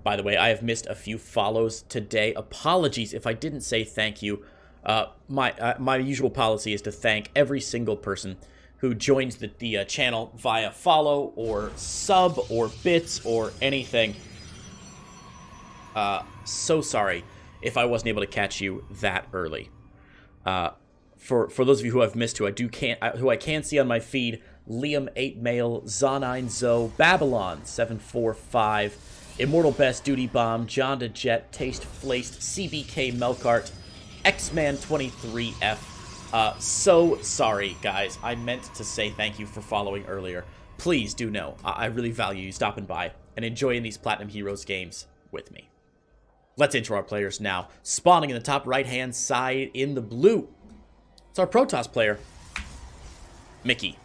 By the way, I have missed a few follows today. Apologies if I didn't say thank you. My usual policy is to thank every single person who joins the channel via follow or sub or bits or anything. So sorry if I wasn't able to catch you that early. For those of you who I've missed, who I can see on my feed, Liam 8 Mail, Zonine Zo, Babylon 745, Immortal Best, Duty Bomb, John the Jet, Taste Flaced, CBK Melkart, X-Man 23F. So sorry, guys. I meant to say thank you for following earlier. Please do know, I really value you stopping by and enjoying these Platinum Heroes games with me. Let's intro our players now. Spawning in the top right-hand side in the blue, it's our Protoss player, Miki.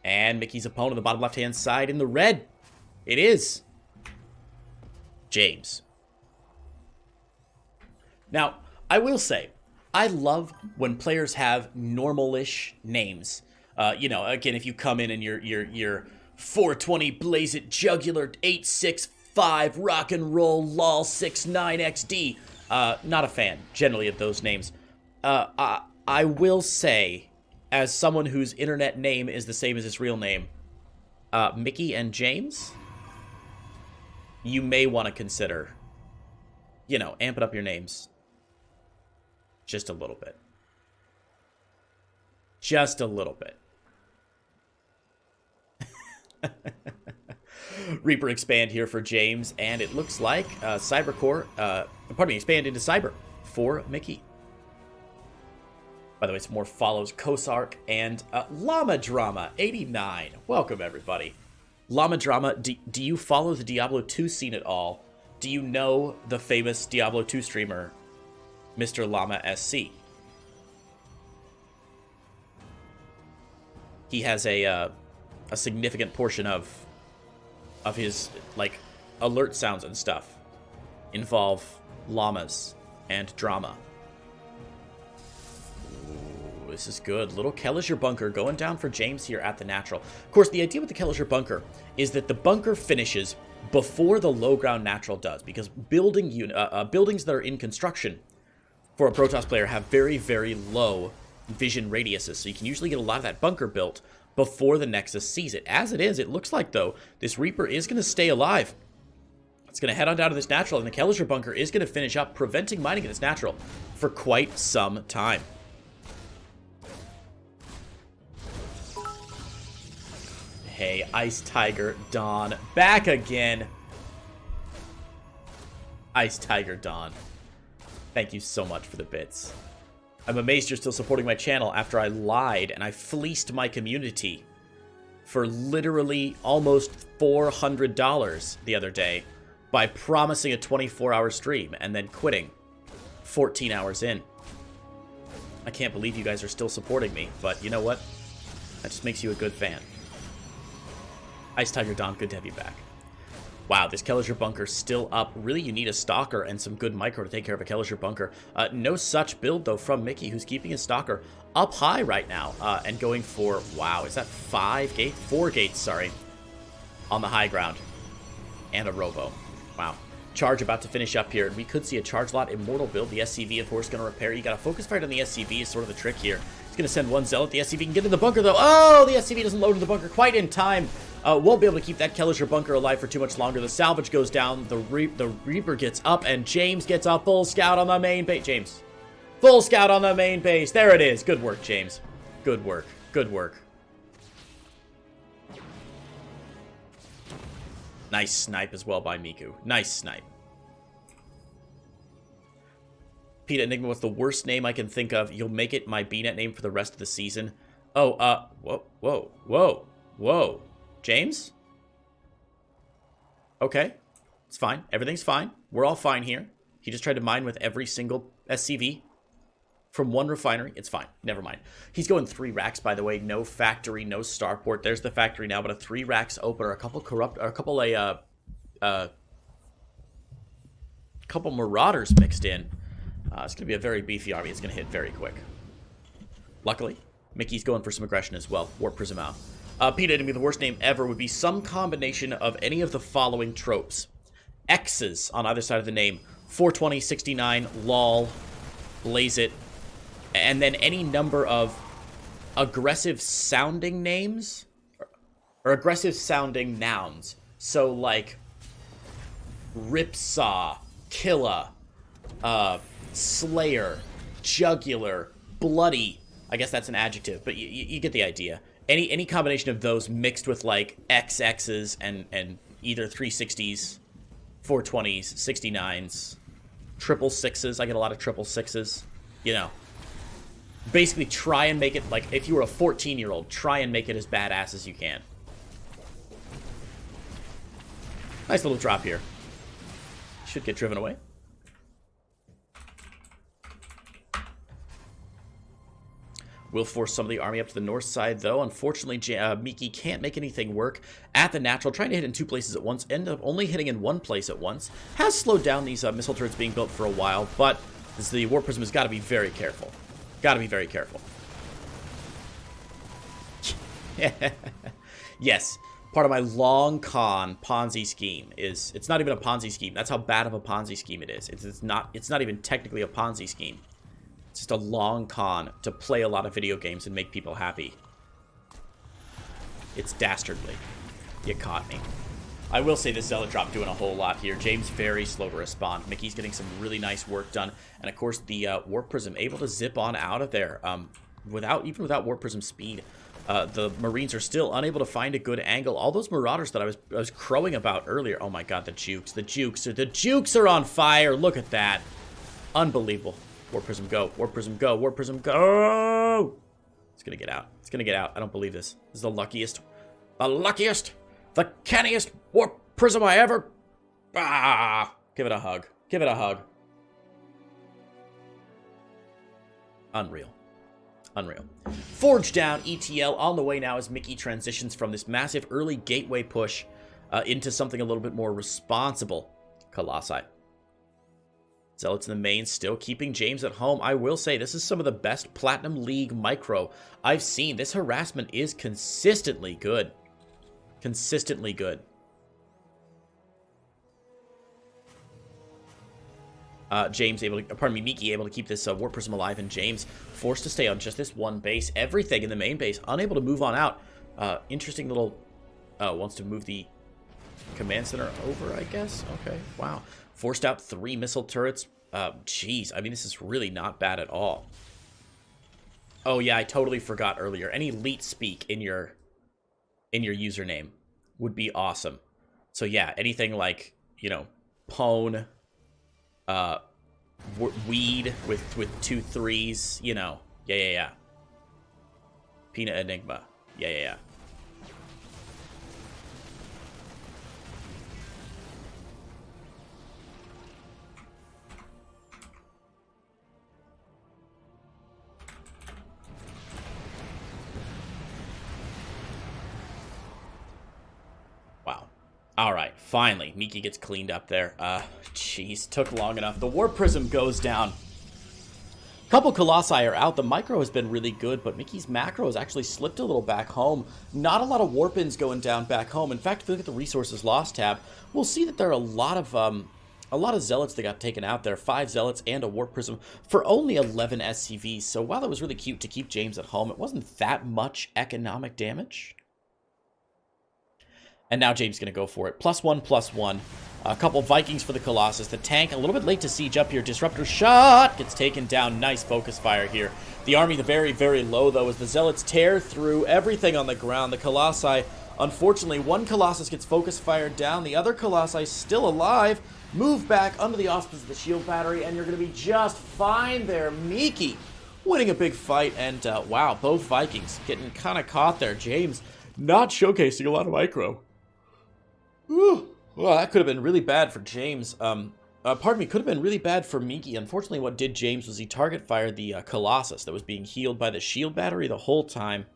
And Miki's opponent on the bottom left-hand side in the red, it is James. Now, I will say, I love when players have normal-ish names. You know, again, if you come in and you're 420 Blaze It Jugular 865 Rock and Roll LOL 69XD. Not a fan, generally, of those names. I will say, as someone whose internet name is the same as his real name, Miki and James, you may want to consider, you know, amping up your names just a little bit. Just a little bit. Reaper expand here for James, and it looks like Cybercore, expand into Cyber for Miki. By the way, some more follows, Kosark and Llama Drama 89. Welcome, everybody. Llama Drama, do you follow the Diablo 2 scene at all? Do you know the famous Diablo 2 streamer, Mr. Llama SC? He has a significant portion of his, like, alert sounds and stuff involve llamas and drama. Ooh, this is good. Little Kellisher Bunker going down for James here at the natural. Of course, the idea with the Kellisher Bunker is that the bunker finishes before the low ground natural does, because buildings that are in construction for a Protoss player have very, very low vision radiuses, so you can usually get a lot of that bunker built before the Nexus sees it. As it is, it looks like, though, this Reaper is going to stay alive. It's going to head on down to this natural, and the Kellisher Bunker is going to finish up, preventing mining of this natural for quite some time. Hey, Ice Tiger Dawn, back again. Ice Tiger Dawn, thank you so much for the bits. I'm amazed you're still supporting my channel after I lied and I fleeced my community for literally almost $400 the other day by promising a 24-hour stream and then quitting 14 hours in. I can't believe you guys are still supporting me, but you know what? That just makes you a good fan. Ice Tiger Dawn, good to have you back. Wow, this Kellisher Bunker still up. Really, you need a Stalker and some good micro to take care of a Kellisher Bunker. No such build, though, from Miki, who's keeping his Stalker up high right now and going for, wow, is that 4 gates, sorry, on the high ground. And a Robo. Wow. Charge about to finish up here. We could see a Charge Lot Immortal build. The SCV, of course, going to repair. You got a Focus Fire on the SCV is sort of the trick here. He's going to send one Zealot. The SCV can get in the bunker, though. Oh, the SCV doesn't load in the bunker quite in time. Won't be able to keep that Kellisher Bunker alive for too much longer. The salvage goes down. The Reaper gets up, and James gets a full scout on the main base. James. Full scout on the main base. There it is. Good work, James. Good work. Good work. Nice snipe as well by Miku. Nice snipe. Pete Enigma, what's the worst name I can think of? You'll make it my BNet name for the rest of the season. Oh, whoa. James? Okay. It's fine. Everything's fine. We're all fine here. He just tried to mine with every single SCV from one refinery. It's fine. Never mind. He's going 3 racks, by the way. No factory, no starport. There's the factory now, but a 3 racks opener, a couple Marauders mixed in. It's going to be a very beefy army. It's going to hit very quick. Luckily, Miki's going for some aggression as well. Warp Prism out. Peanut enemy, the worst name ever, would be some combination of any of the following tropes. X's on either side of the name. 420, 69, lol, blaze it, and then any number of aggressive sounding names or aggressive sounding nouns. So like ripsaw, killa, slayer, jugular, bloody. I guess that's an adjective, but you get the idea. Any combination of those mixed with like XXs and either 360s, 420s, 69s, triple sixes. I get a lot of triple sixes. You know, basically try and make it like if you were a 14-year-old, try and make it as badass as you can. Nice little drop here. Should get driven away. We'll force some of the army up to the north side, though. Unfortunately, Miki can't make anything work at the natural. Trying to hit in two places at once. End up only hitting in one place at once. Has slowed down these missile turrets being built for a while, but the Warp Prism has got to be very careful. Got to be very careful. Yes. Part of my long con Ponzi scheme is... It's not even a Ponzi scheme. That's how bad of a Ponzi scheme it is. It's not even technically a Ponzi scheme. It's just a long con to play a lot of video games and make people happy. It's dastardly. You caught me. I will say this Zealot drop doing a whole lot here. James very slow to respond. Mickey's getting some really nice work done. And of course the Warp Prism able to zip on out of there. Even without Warp Prism speed. The Marines are still unable to find a good angle. All those Marauders that I was crowing about earlier. Oh my god, the Jukes. The Jukes are on fire. Look at that. Unbelievable. Warp Prism go. Warp Prism go. Warp Prism go. It's gonna get out. It's gonna get out. I don't believe this. This is the luckiest, the canniest Warp Prism I ever... Ah! Give it a hug. Give it a hug. Unreal. Unreal. Forge down ETL on the way now as Miki transitions from this massive early gateway push into something a little bit more responsible. Colossi. Zealots in the main still keeping James at home. I will say this is some of the best Platinum League micro I've seen. This harassment is consistently good. Consistently good. Miki able to keep this Warp Prism alive, and James forced to stay on just this one base. Everything in the main base, unable to move on out. Interesting little, wants to move the command center over, I guess. Okay, wow. Forced out 3 missile turrets. Jeez, I mean, this is really not bad at all. Oh yeah, I totally forgot earlier. Any elite speak in your username would be awesome. So yeah, anything like, you know, Pwn, Weed with 2 3s, you know. Yeah. Peanut Enigma. Yeah. All right, finally, Miki gets cleaned up there. Jeez, took long enough. The Warp Prism goes down. Couple Colossi are out. The micro has been really good, but Miki's macro has actually slipped a little back home. Not a lot of Warp-ins going down back home. In fact, if you look at the Resources Lost tab, we'll see that there are a lot of Zealots that got taken out there. 5 Zealots and a Warp Prism for only 11 SCVs. So while it was really cute to keep James at home, it wasn't that much economic damage. And now James going to go for it. +1/+1. A couple Vikings for the Colossus. The tank a little bit late to siege up here. Disruptor shot gets taken down. Nice focus fire here. The army very, very low, though, as the Zealots tear through everything on the ground. The Colossi, unfortunately, one Colossus gets focus fired down. The other Colossi still alive. Move back under the auspices of the shield battery, and you're going to be just fine there. Miki winning a big fight, and wow, both Vikings getting kind of caught there. James not showcasing a lot of micro. Ooh. Well, that could have been really bad for James. Could have been really bad for Miki. Unfortunately, what did James was he target fired the Colossus that was being healed by the shield battery the whole time.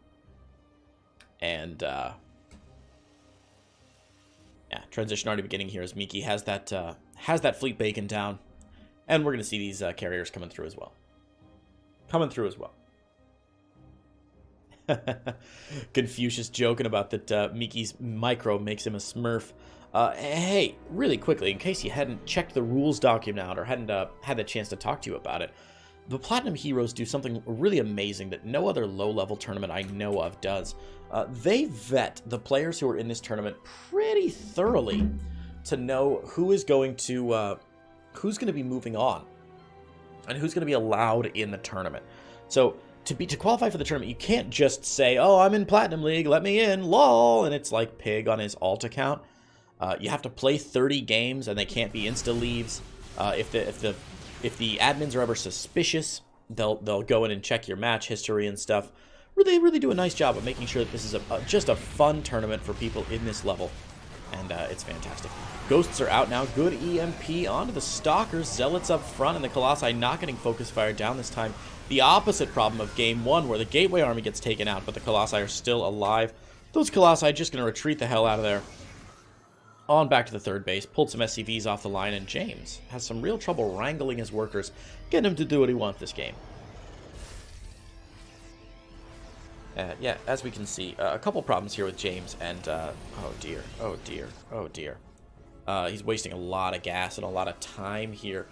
And, yeah, transition already beginning here as Miki has that fleet bacon down. And we're going to see these carriers coming through as well. Confucius joking about that Miki's micro makes him a smurf. Hey, really quickly, in case you hadn't checked the rules document out or hadn't had the chance to talk to you about it, the Platinum Heroes do something really amazing that no other low-level tournament I know of does. They vet the players who are in this tournament pretty thoroughly to know who is going to be moving on and who's going to be allowed in the tournament. So to qualify for the tournament, you can't just say, "Oh, I'm in Platinum League, let me in, lol," and it's like Pig on his alt account. You have to play 30 games, and they can't be insta leaves. If the admins are ever suspicious, they'll go in and check your match history and stuff. They really do a nice job of making sure that this is just a fun tournament for people in this level, and it's fantastic. Ghosts are out now. Good EMP onto the Stalkers. Zealots up front, and the Colossi not getting focus fire down this time. The opposite problem of Game 1, where the Gateway Army gets taken out, but the Colossi are still alive. Those Colossi are just going to retreat the hell out of there. On back to the third base, pulled some SCVs off the line, and James has some real trouble wrangling his workers, getting him to do what he wants this game. Yeah, as we can see, a couple problems here with James, and oh dear, oh dear, oh dear. He's wasting a lot of gas and a lot of time here.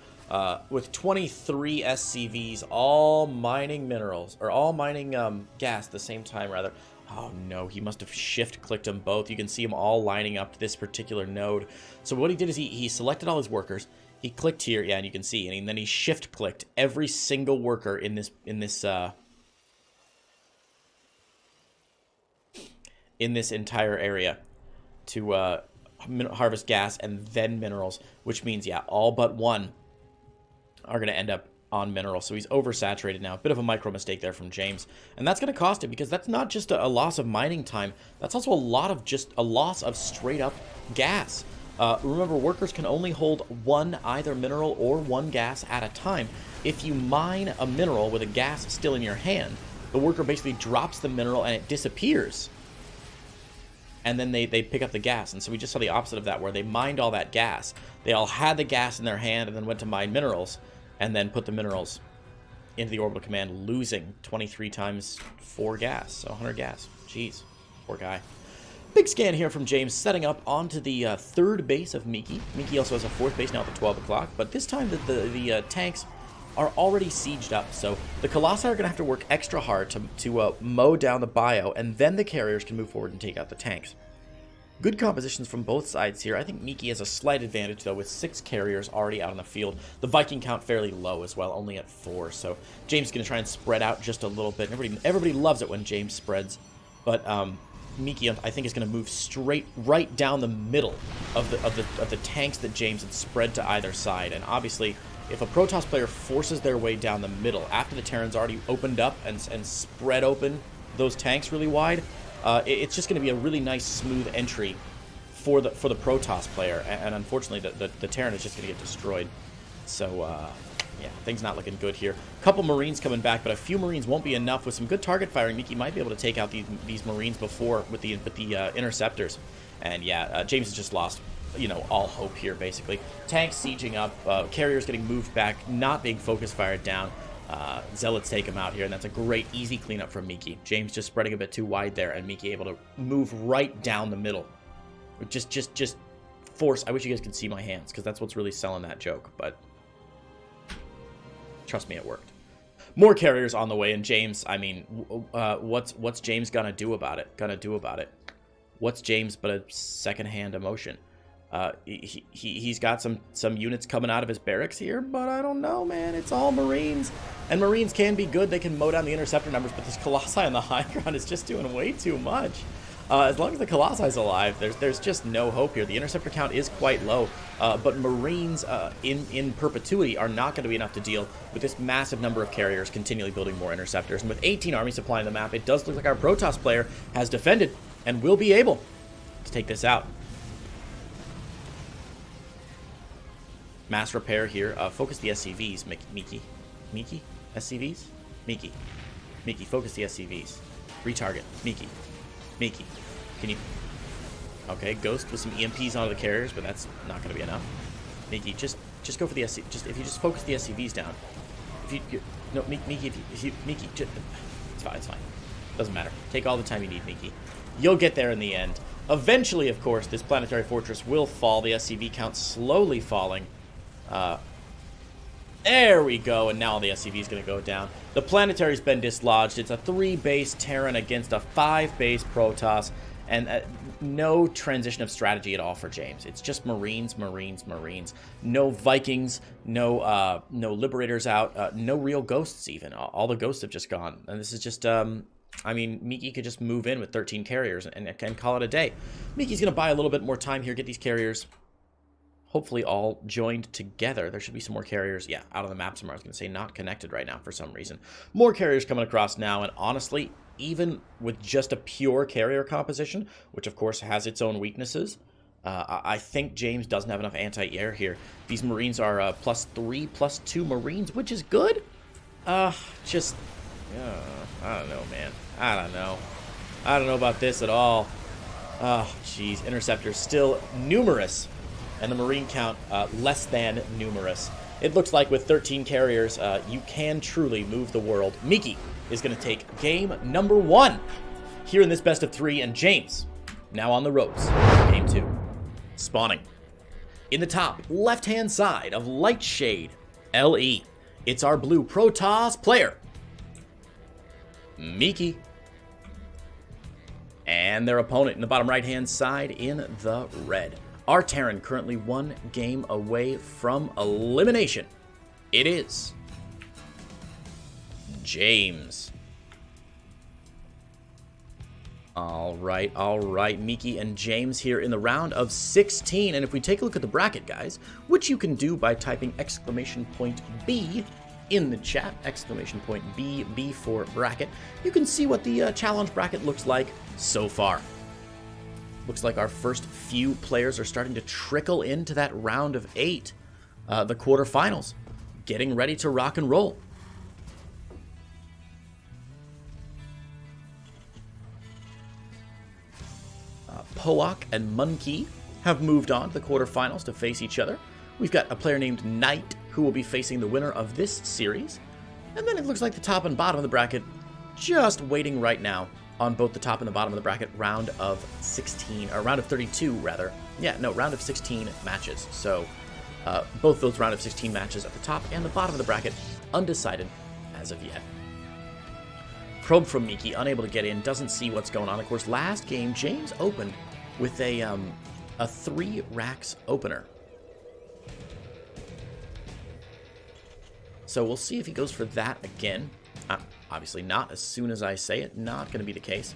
With 23 SCVs, all mining minerals, or all mining gas at the same time, rather. Oh no, he must have shift-clicked them both. You can see them all lining up to this particular node. So what he did is he selected all his workers. He clicked here, yeah, and you can see, and then he shift-clicked every single worker in this entire area to harvest gas and then minerals, which means, yeah, all but one are going to end up on minerals. So he's oversaturated now. A bit of a micro mistake there from James. And that's going to cost him, because that's not just a loss of mining time. That's also a loss of straight up gas. Remember, workers can only hold one either mineral or one gas at a time. If you mine a mineral with a gas still in your hand, the worker basically drops the mineral and it disappears. And then they pick up the gas. And so we just saw the opposite of that, where they mined all that gas. They all had the gas in their hand and then went to mine minerals, and then put the minerals into the orbital command, losing 23 times 4 gas. So 100 gas. Jeez. Poor guy. Big scan here from James, setting up onto the third base of Miki. Miki also has a fourth base now at the 12 o'clock, but this time the tanks are already sieged up. So the Colossi are going to have to work extra hard to mow down the bio, and then the carriers can move forward and take out the tanks. Good compositions from both sides here. I think Miki has a slight advantage, though, with 6 carriers already out on the field. The Viking count fairly low as well, only at 4. So James is going to try and spread out just a little bit. Everybody loves it when James spreads. But Miki, I think, is going to move right down the middle of the tanks that James had spread to either side. And obviously, if a Protoss player forces their way down the middle after the Terrans already opened up and spread open those tanks really wide, it's just going to be a really nice, smooth entry for the Protoss player, and unfortunately, the Terran is just going to get destroyed. So, yeah, things not looking good here. A couple Marines coming back, but a few Marines won't be enough. With some good target firing, Miki might be able to take out these Marines before with the interceptors. And yeah, James has just lost, all hope here, basically. Tanks sieging up, carriers getting moved back, not being focus fired down. Zealots take him out here, and that's a great, easy cleanup from Miki. James just spreading a bit too wide there, and Miki able to move right down the middle. Just force. I wish you guys could see my hands, because that's what's really selling that joke, but trust me, it worked. More carriers on the way, and James, I mean, what's James gonna do about it? What's James but a second-hand emotion? He's got some units coming out of his barracks here, but I don't know, man. It's all Marines, and Marines can be good. They can mow down the interceptor numbers, but this Colossi on the high ground is just doing way too much. As long as the Colossi alive, there's just no hope here. The interceptor count is quite low, but Marines in perpetuity are not going to be enough to deal with this massive number of carriers continually building more interceptors. And with 18 armies supplying the map, it does look like our Protoss player has defended and will be able to take this out. Mass repair here. Focus the SCVs, Miki. SCVs? Miki, focus the SCVs. Retarget. Miki. Can you... Okay, Ghost with some EMPs onto the carriers, but that's not going to be enough. Miki, just go for the SC... if you just focus the SCVs down. No, Miki, Miki, it's fine. Doesn't matter. Take all the time you need, Miki. You'll get there in the end. Eventually, of course, this planetary fortress will fall. The SCV count slowly falling. There we go, and now the SCV is going to go down. The planetary's been dislodged. It's a 3-base Terran against a 5-base Protoss, and no transition of strategy at all for James. It's just Marines, Marines, Marines. No Vikings, no Liberators out, no real Ghosts even. All the Ghosts have just gone, and this is just... I mean, Miki could just move in with 13 carriers and call it a day. Miki's going to buy a little bit more time here, get these carriers hopefully all joined together. There should be some more carriers, yeah, out on the map somewhere. I was going to say not connected right now for some reason. More carriers coming across now, and honestly, even with just a pure carrier composition, which of course has its own weaknesses, I think James doesn't have enough anti-air here. These Marines are +3, +2 Marines, which is good. Just... I don't know, man. I don't know. I don't know about this at all. Oh, jeez. Interceptors still numerous. And the Marine count less than numerous. It looks like with 13 carriers, you can truly move the world. Miki is going to take game number 1 here in this best of 3. And James, now on the ropes. Game 2. Spawning. In the top left-hand side of Lightshade LE, it's our blue Protoss player, Miki. And their opponent in the bottom right-hand side in the red. Our Terran currently 1 game away from elimination. It is James. All right. Miki and James here in the round of 16. And if we take a look at the bracket, guys, which you can do by typing !B in the chat, !B for bracket, you can see what the challenge bracket looks like so far. Looks like our first few players are starting to trickle into that round of 8, the quarterfinals, getting ready to rock and roll. Poak and Monkey have moved on to the quarterfinals to face each other. We've got a player named Knight who will be facing the winner of this series. And then it looks like the top and bottom of the bracket just waiting right now on both the top and the bottom of the bracket, round of 16, or round of 32 rather. Yeah, no, round of 16 matches. So both those round of 16 matches at the top and the bottom of the bracket undecided as of yet. Probe from Miki, unable to get in, doesn't see what's going on. Of course, last game, James opened with a 3 racks opener. So we'll see if he goes for that again. Obviously not as soon as I say it, not going to be the case.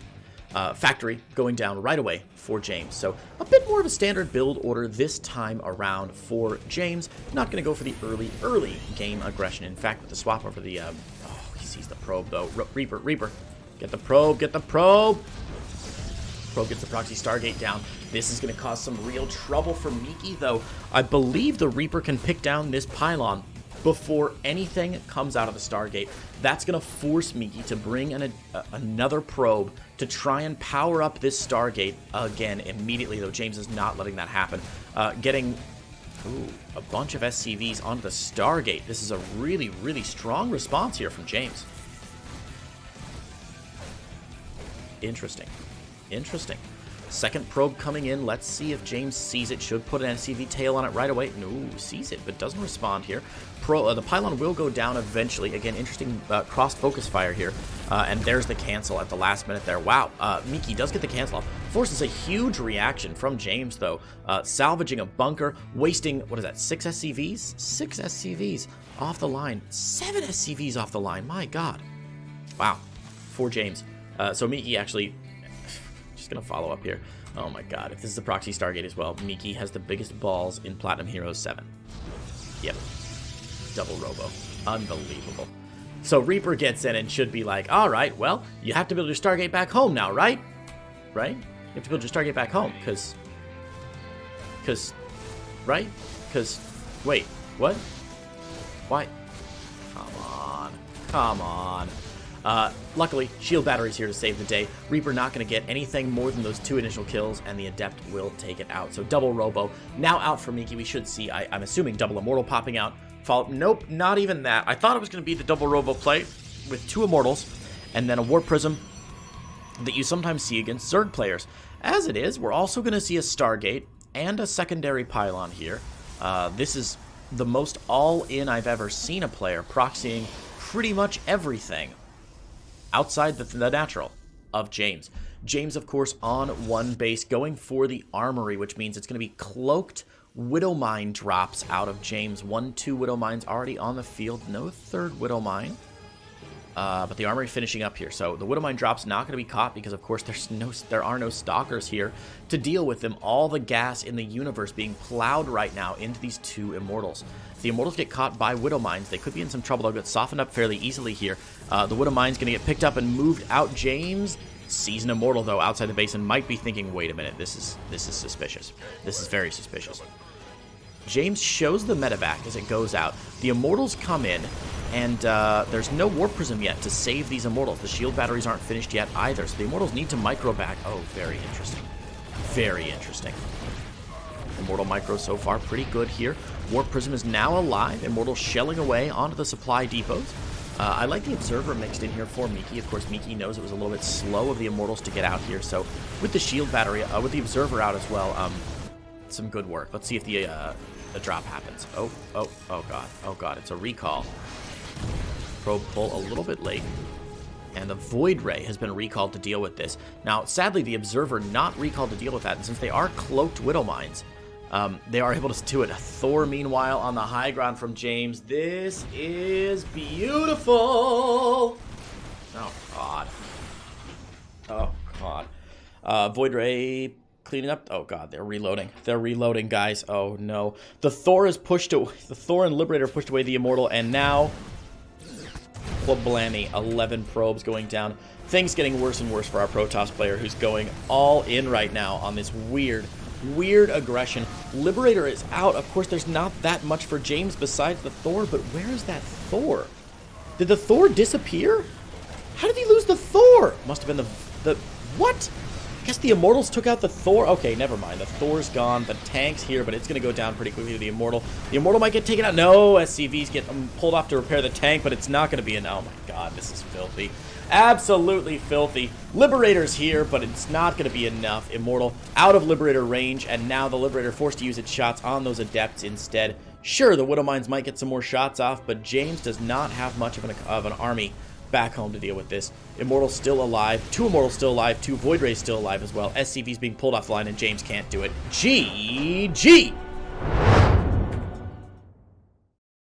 Factory going down right away for James. So a bit more of a standard build order this time around for James. Not going to go for the early game aggression. In fact, with the swap over the... he sees the probe though. Reaper. Get the probe. Probe gets the proxy Stargate down. This is going to cause some real trouble for Miki though. I believe the Reaper can pick down this pylon before anything comes out of the Stargate. That's going to force Miki to bring in another probe to try and power up this Stargate again immediately, though James is not letting that happen. Getting a bunch of SCVs onto the Stargate. This is a really, really strong response here from James. Interesting. Second probe coming in. Let's see if James sees it. Should put an SCV tail on it right away. No, sees it, but doesn't respond here. The pylon will go down eventually. Again, interesting cross-focus fire here. And there's the cancel at the last minute there. Wow, Miki does get the cancel off. Forces a huge reaction from James, though. Salvaging a bunker, wasting, what is that, 6 SCVs? 6 SCVs off the line. 7 SCVs off the line. My God. Wow, for James. So Miki actually... Just gonna follow up here. Oh my God, if this is a proxy Stargate as well, Miki has the biggest balls in Platinum Heroes 7. Yep. Double robo. Unbelievable. So Reaper gets in and should be like, all right, well, you have to build your Stargate back home now, right? Right? You have to build your Stargate back home, right? Wait, what? Why? Come on. Luckily, shield battery's here to save the day. Reaper not going to get anything more than those 2 initial kills, and the Adept will take it out. So double robo. Now out for Miki. We should see, I'm assuming, double Immortal popping out. Nope, not even that. I thought it was going to be the double robo play with 2 Immortals, and then a Warp Prism, that you sometimes see against Zerg players. As it is, we're also going to see a Stargate and a secondary pylon here. This is the most all-in I've ever seen a player proxying pretty much everything outside the natural of James. James, of course, on one base, going for the armory, which means it's going to be cloaked Widow Mine drops out of James. 1-2 Widow Mines already on the field. No third Widow Mine. But the armory finishing up here. So the Widow Mine drop's not going to be caught because, of course, there are no stalkers here to deal with them. All the gas in the universe being plowed right now into these two Immortals. If the Immortals get caught by Widow Mines, they could be in some trouble. They'll get softened up fairly easily here. The Widow Mine's going to get picked up and moved out. James sees an Immortal, though, outside the base and might be thinking, wait a minute, this is suspicious. This is very suspicious. James shows the medevac as it goes out. The Immortals come in, and there's no Warp Prism yet to save these Immortals. The shield batteries aren't finished yet either, so the Immortals need to micro back. Oh, very interesting. Very interesting. Immortal micro so far pretty good here. Warp Prism is now alive. Immortal shelling away onto the supply depots. I like the Observer mixed in here for Miki. Of course, Miki knows it was a little bit slow of the Immortals to get out here, so with the shield battery, with the Observer out as well, some good work. Let's see if the drop happens. Oh god, it's a recall. Probe pull a little bit late, and the Void Ray has been recalled to deal with this. Now, sadly, the Observer not recalled to deal with that, and since they are cloaked Widow Mines, they are able to do it. Thor, meanwhile, on the high ground from James. This is beautiful! Oh, God. Oh, God. Void Ray cleaning up. Oh, God, they're reloading. They're reloading, guys. Oh, no. The Thor is pushed away. The Thor and Liberator pushed away the Immortal, and now Blammy, 11 probes going down. Things getting worse and worse for our Protoss player, who's going all in right now on this weird aggression. Liberator is out. Of course, there's not that much for James besides the Thor, but where is that Thor? Did the Thor disappear? How did he lose the Thor? Must have been the what? I guess the Immortals took out the Thor. Okay, never mind. The Thor's gone. The tank's here, but it's going to go down pretty quickly to the Immortal. The Immortal might get taken out. No, SCVs get pulled off to repair the tank, but it's not going to be an... Oh my god, this is filthy. Absolutely filthy. Liberator's here, but it's not going to be enough. Immortal out of Liberator range, and now the Liberator forced to use its shots on those Adepts instead. Sure, the Widow Mines might get some more shots off, but James does not have much of an army back home to deal with this. Immortal's still alive. 2 Immortals still alive. 2 Void Rays still alive as well. SCV's being pulled off the line, and James can't do it. GG!